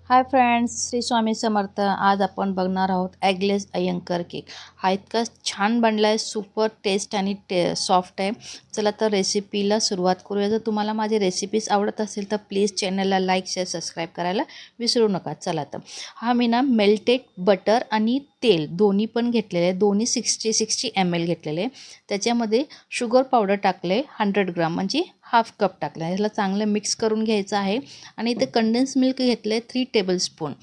Hi friends, Shri Swami Samarth. आज आपण बघणार आहोत एगलेस अयंकर केक. हा इतका छान बनला आहे, सुपर टेस्ट आणि सॉफ्ट आहे. चला तर रेसिपीला सुरुवात करूया. जर तुम्हाला माझी रेसिपीज आवडत असेल तर प्लीज चॅनलला लाईक शेअर सबस्क्राईब करायला विसरू नका. चला तर हा मी ना मेल्टेड बटर आणि तेल दोन्ही पण घेतलेले आहे. दोन्ही 60 ml घेतलेले. त्याच्यामध्ये शुगर पावडर टाकले 100 ग्राम, म्हणजे हाफ कप टाकला. ह्याला चांगलं मिक्स करून घ्यायचं आहे. आणि इथे कंडेन्स मिल्क घेतले 3 टेबलस्पून.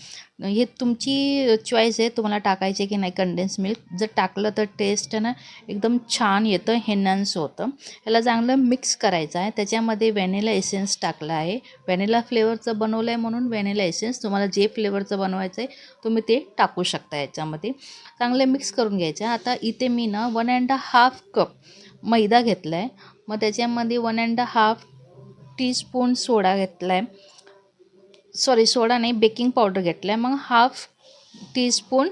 हे तुमची चॉईस आहे, तुम्हाला टाकायचे की नाही कंडेन्स मिल्क. जर टाकलं तर टेस्ट ना एकदम छान येतं, हेन्हान्स होतं. ह्याला चांगलं मिक्स करायचं आहे. त्याच्यामध्ये व्हॅनिला एसेन्स टाकला आहे. व्हॅनिला फ्लेवरचं बनवलं आहे म्हणून व्हॅनिला एसेन्स. तुम्हाला जे फ्लेवरचं बनवायचं आहे तुम्ही ते टाकू शकता याच्यामध्ये. चांगले मिक्स करून घ्यायचं आहे. आता इथे मी ना 1.5 कप मैदा घेतला आहे. मग त्याच्यामध्ये 1.5 टीस्पून सोडा घेतला आहे. सोडा नाही, बेकिंग पावडर घेतला आहे. मग हाफ टीस्पून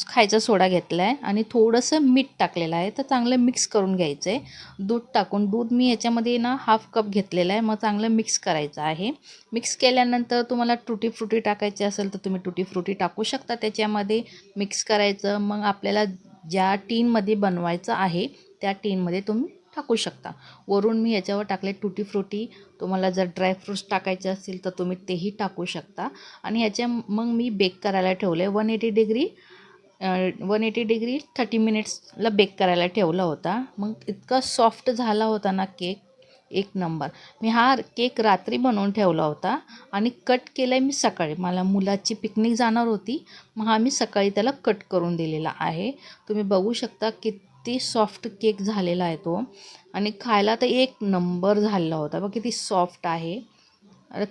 खायचा सोडा घेतला आहे आणि थोडंसं मीठ टाकलेलं आहे. तर चांगलं मिक्स करून घ्यायचं आहे. दूध टाकून, दूध मी याच्यामध्ये ना हाफ कप घेतलेलं आहे. मग चांगलं मिक्स करायचं आहे. मिक्स केल्यानंतर तुम्हाला टुटी फ्रुटी टाकायची असेल तर तुम्ही टुटी फ्रुटी टाकू शकता त्याच्यामध्ये. मिक्स करायचं. मग आपल्याला ज्या टीनमध्ये बनवायचं आहे त्या टीनमध्ये तुम्ही टाकू शकता. वरून मी याच्यावर टाकले टुटी फ्रुटी. तुम्हाला जर ड्रायफ्रूट्स टाकायचे असतील तर तुम्ही तेही टाकू शकता. आणि मग मी बेक करायला ठेवलं आहे 180 डिग्री 30 मिनिट्सला बेक करायला ठेवला होता. मग इतका सॉफ्ट झाला होता ना केक, एक नंबर. मी हा केक रात्री बनवून ठेवला होता आणि कट केला आहे मी सकाळी. मला मुलाची पिकनिक जाणार होती, मग हा मी सकाळी त्याला कट करून दिलेला आहे. तुम्ही बघू शकता किती सॉफ्ट केक झालेला आहे तो. आणि खायला तर एक नंबर झालेला होता. बघ किती सॉफ्ट आहे.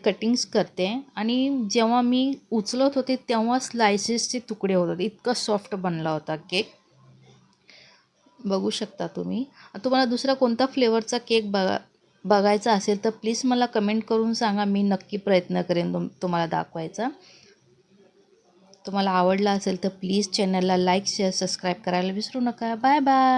कटिंग्स करते आणि जेव्हा मी उचलत होते तेव्हा स्लायसेसचे तुकडे होत होते. इतका सॉफ्ट बनला होता केक. बघू शकता तुम्ही. तुम्हाला दुसरा कोणता फ्लेवरचा केक बघायचा असेल तर प्लीज मला कमेंट करून सांगा. मी नक्की प्रयत्न करेन तुम्हाला दाखवायचा. तुम्हाला आवडला असेल तर प्लीज चॅनलला लाईक शेअर सबस्क्राईब करायला विसरू नका. Bye bye.